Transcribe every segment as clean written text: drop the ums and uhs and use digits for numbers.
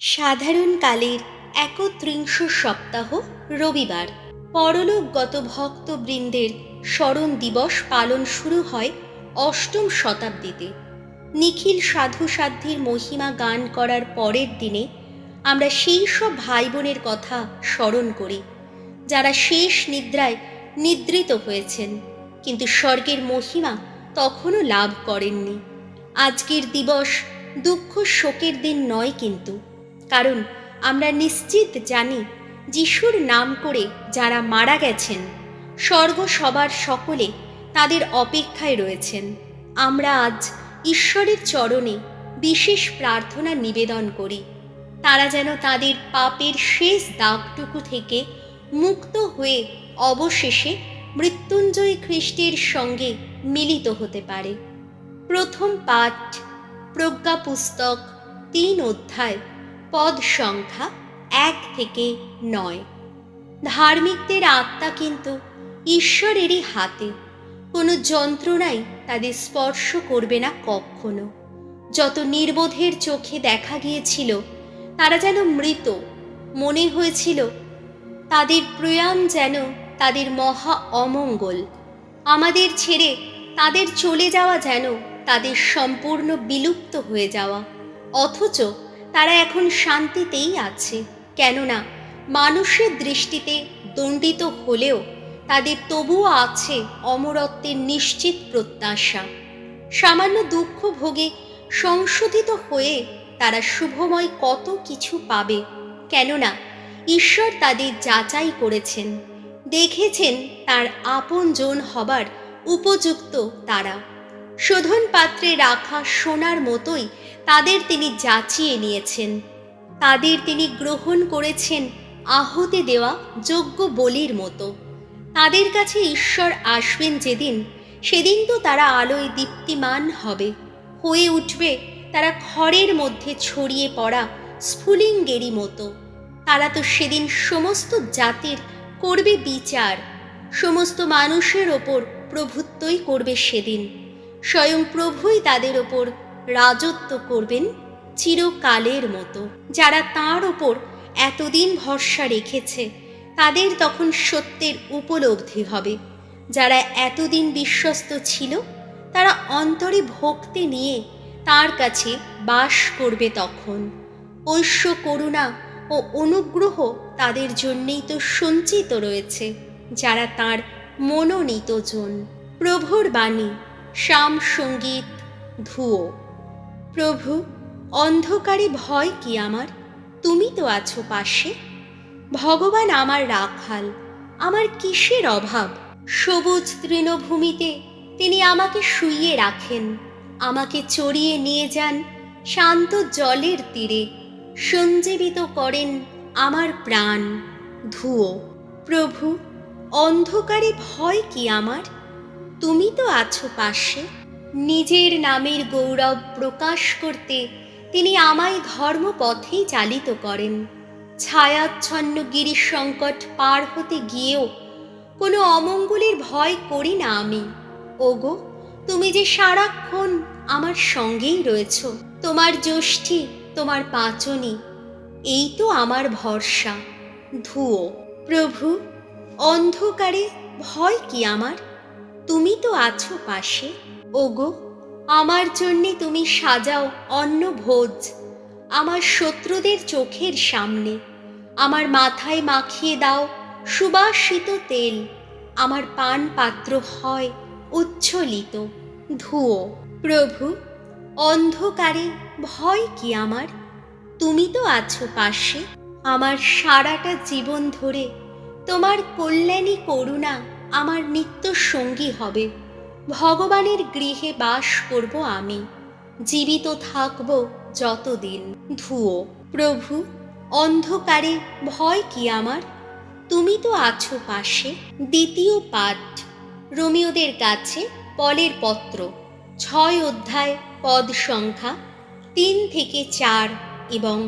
সাধারণকালের ৩১ সপ্তাহ রবিবার পরলোকগত ভক্তবৃন্দের স্মরণ দিবস পালন শুরু হয় অষ্টম শতাব্দীতে। নিখিল সাধু সাধ্যের মহিমা গান করার পরের দিনে আমরা সেই সব ভাই বোনের কথা স্মরণ করি যারা শেষ নিদ্রায় নিদ্রিত হয়েছেন, কিন্তু স্বর্গের মহিমা তখনও লাভ করেননি। আজকের দিবস দুঃখ শোকের দিন নয়, কিন্তু কারণ আমরা নিশ্চিত জানি যিশুর নাম করে যারা মারা গেছেন স্বর্গ সবার সকলে তাদের অপেক্ষায় রয়েছেন। আমরা আজ ঈশ্বরের চরণে বিশেষ প্রার্থনা নিবেদন করি, তারা যেন তাদের পাপের শেষ দাগটুকু থেকে মুক্ত হয়ে অবশেষে মৃত্যুঞ্জয়ী খ্রিস্টের সঙ্গে মিলিত হতে পারে। প্রথম পাঠ, প্রজ্ঞা পুস্তক ৩ অধ্যায়, পদ সংখ্যা ১ থেকে ৯। ধার্মিকদের আত্মা কিন্তু ঈশ্বরেরই হাতে, কোনো যন্ত্রণাই তাদের স্পর্শ করবে না কখনো। যত নির্বোধের চোখে দেখা গিয়েছিল তারা যেন মৃত, মনে হয়েছিল তাদের প্রয়াণ যেন তাদের মহা অমঙ্গল। আমাদের ছেড়ে তাদের চলে যাওয়া যেন তাদের সম্পূর্ণ বিলুপ্ত হয়ে যাওয়া, অথচ তারা এখন শান্তিতেই আছে, কেননা মানুষের দৃষ্টিতে দণ্ডিত হলেও তাদের তবুও আছে অমরত্বের নিশ্চিত প্রত্যাশা। সামান্য দুঃখ ভোগে সংশোধিত হয়ে তারা শুভময় কত কিছু পাবে, কেননা ঈশ্বর তাদের যাচাই করেছেন, দেখেছেন তার আপনজন হবার উপযুক্ত তারা। শোধন পাত্রে রাখা সোনার মতোই তাদের তিনি যাচিয়ে নিয়েছেন, তাদের তিনি গ্রহণ করেছেন আহুতি দেওয়া যোগ্য বলির মতো। তাদের কাছে ঈশ্বর আসবেন যেদিন, সেদিন তো তারা আলোয় দীপ্তিমান হবে, হয়ে উঠবে তারা খড়ের মধ্যে ছড়িয়ে পড়া স্ফুলিঙ্গেরই মতো। তারা তো সেদিন সমস্ত জাতির করবে বিচার, সমস্ত মানুষের ওপর প্রভুত্বই করবে সেদিন। স্বয়ং প্রভুই তাদের ওপর রাজত্ব করবেন চিরকালের মতো। যারা তাঁর ওপর এতদিন ভরসা রেখেছে তাদের তখন সত্যের উপলব্ধি হবে। যারা এতদিন বিশ্বস্ত ছিল তারা অন্তরে ভক্তি নিয়ে তার কাছে বাস করবে তখন। ঐশ্য করুণা ও অনুগ্রহ তাদের জন্যেই তো সঞ্চিত রয়েছে, যারা তাঁর মনোনীত জন। প্রভুর বাণী, শাম সঙ্গীত, ধুয়ো। প্রভু, অন্ধকারে ভয় কি আমার, তুমি তো আছো পাশে। ভগবান আমার রাখাল, আমার কিসের অভাব। সবুজ তৃণভূমিতে তিনি আমাকে শুইয়ে রাখেন, আমাকে চড়িয়ে নিয়ে যান শান্ত জলের তীরে, সঞ্জীবিত করেন আমার প্রাণ। ধুয়ো। প্রভু, অন্ধকারে ভয় কি আমার, তুমি তো আছো পাশে। নিজের নামের গৌরব প্রকাশ করতে তিনি আমায় ধর্মপথেই চালিত করেন। ছায়াচ্ছন্ন গিরিশ সংকট পার হতে গিয়েও কোনো অমঙ্গলের ভয় করি না আমি। ওগো, তুমি যে সারাক্ষণ আমার সঙ্গেই রয়েছ, তোমার যষ্টি, তোমার পাঁচনি, এই তো আমার ভরসা। ধুয়ো। প্রভু, অন্ধকারে ভয় কি আমার, তুমি তো আছো পাশে। ওগো, আমার জন্যে তুমি সাজাও অন্নভোজ আমার শত্রুদের চোখের সামনে। আমার মাথায় মাখিয়ে দাও সুবাসিত তেল, আমার পান পাত্র হয় উচ্ছ্বলিত। ধুয়ো। প্রভু, অন্ধকারে ভয় কি আমার, তুমি তো আছো পাশে। আমার সারাটা জীবন ধরে তোমার কল্যাণী করুণা আমার নিত্য সঙ্গী হবে। ভগবানের গৃহে বাস করব আমি, জীবিত থাকব যতদিন। ধুয়ো। প্রভু, অন্ধকারে ভয় কি আমার, তুমি তো আছো পাশে। দ্বিতীয় পাঠ, রোমীয়দের কাছে পলের পত্র ৬ অধ্যায়, পদ সংখ্যা ৩ থেকে ৪ এবং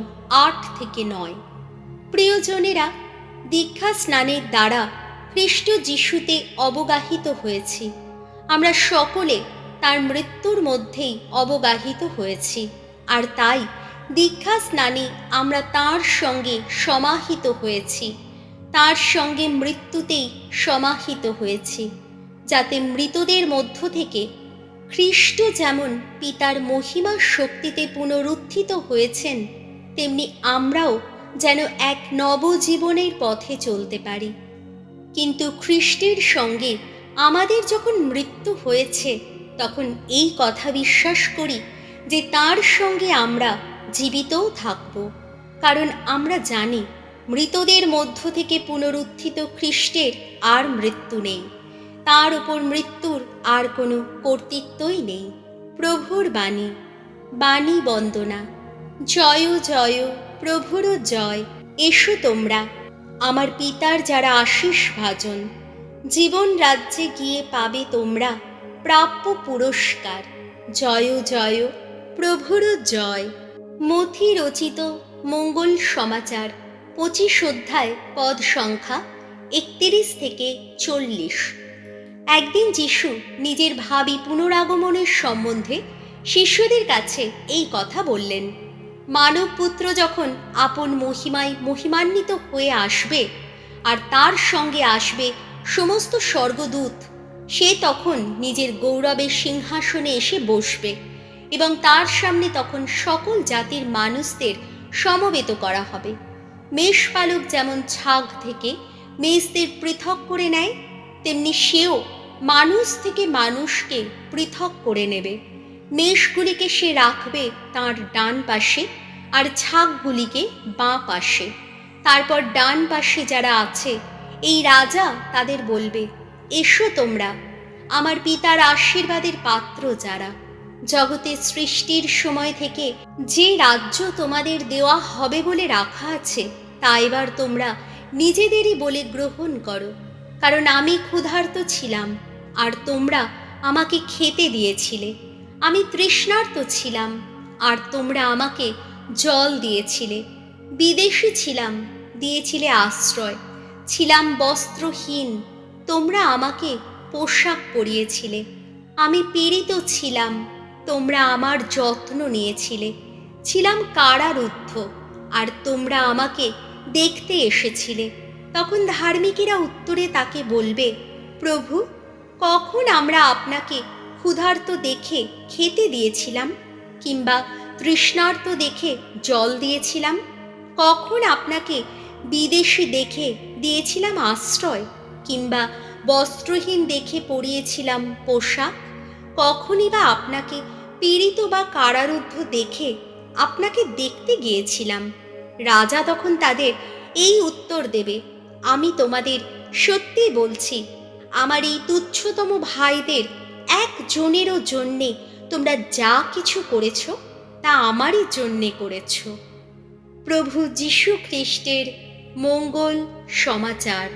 ৮ থেকে ৯। প্রিয়জনেরা, দীক্ষা স্নানের দ্বারা খ্রিস্ট যিশুতে অবগাহিত হয়েছি। আমরা সকলে তার মৃত্যুর মধ্যেই অবগাহিত হয়েছি, আর তাই দীক্ষা স্নানে আমরা তাঁর সঙ্গে সমাহিত হয়েছি, তাঁর সঙ্গে মৃত্যুতেই সমাহিত হয়েছি, যাতে মৃতদের মধ্য থেকে খ্রিস্ট যেমন পিতার মহিমা শক্তিতে পুনরুত্থিত হয়েছেন, তেমনি আমরাও যেন এক নবজীবনের পথে চলতে পারি। কিন্তু খ্রিস্টের সঙ্গে আমাদের যখন মৃত্যু হয়েছে, তখন এই কথা বিশ্বাস করি যে তার সঙ্গে আমরা জীবিতও থাকব, কারণ আমরা জানি মৃতদের মধ্য থেকে পুনরুত্থিত খ্রিস্টের আর মৃত্যু নেই, তার উপর মৃত্যুর আর কোনো কর্তৃত্বই নেই। প্রভুর বাণী। বাণী বন্দনা। জয় জয় প্রভুর জয়। এসো তোমরা আমার পিতার যারা আশিস ভাজন, জীবন রাজ্যে গিয়ে পাবে তোমরা প্রাপ্য পুরস্কার। জয় জয় প্রভুর জয়। মথি রচিত মঙ্গল সমাচার 25 অধ্যায়, পদ সংখ্যা 31 থেকে 40। একদিন যিশু নিজের ভাবী পুনরাগমনের সম্বন্ধে শিষ্যদের কাছে এই কথা বললেন। মানবপুত্র যখন আপন মহিমায় মহিমান্বিত হয়ে আসবে আর তার সঙ্গে আসবে সমস্ত স্বর্গদূত, সে তখন নিজের গৌরবের সিংহাসনে এসে বসবে এবং তার সামনে তখন সকল জাতির মানুষদের সমবেত করা হবে। মেষপালক যেমন ছাগ থেকে মেষদের পৃথক করে নেয়, তেমনি সেও মানুষ থেকে মানুষকে পৃথক করে নেবে। মেষগুলিকে সে রাখবে তাঁর ডান পাশে আর ছাগগুলিকে বাঁ পাশে। তারপর ডান পাশে যারা আছে এই রাজা তাদের বলবে, এসো তোমরা আমার পিতার আশীর্বাদের পাত্র যারা, জগতের সৃষ্টির সময় থেকে যে রাজ্য তোমাদের দেওয়া হবে বলে রাখা আছে, তা এবার তোমরা নিজেদেরই বলে গ্রহণ করো। কারণ আমি ক্ষুধার্ত ছিলাম আর তোমরা আমাকে খেতে দিয়েছিলে, আমি তৃষ্ণার্ত ছিলাম আর তোমরা আমাকে জল দিয়েছিলে, বিদেশী ছিলাম, দিয়েছিলে আশ্রয়, ছিলাম বস্ত্রহীন, তোমরা আমাকে পোশাক পরিয়েছিলে, আমি পীড়িত ছিলাম, তোমরা আমার যত্ন নিয়েছিলে, ছিলাম কারারুদ্ধ আর তোমরা আমাকে দেখতে এসেছিলে। তখন ধার্মিকেরা উত্তরে তাকে বলবে, প্রভু, কখন আমরা আপনাকে ক্ষুধার্ত দেখে খেতে দিয়েছিলাম, কিংবা তৃষ্ণার্ত দেখে জল দিয়েছিলাম? কখন আপনাকে বিদেশী দেখে দিয়েছিলাম আশ্রয়, কিংবা বস্ত্রহীন দেখে পরিয়েছিলাম পোশাক? কখনই বা আপনাকে পীড়িত বা কারারুদ্ধ দেখে আপনাকে দেখতে গিয়েছিলাম? রাজা তখন তাদের এই উত্তর দেবে, আমি তোমাদের সত্যি বলছি, আমার এই তুচ্ছতম ভাইদের একজনেরও জন্যে তোমরা যা কিছু করেছ, তা আমারই জন্যে করেছ। প্রভু যীশু খ্রিস্টের মঙ্গল সমাচার।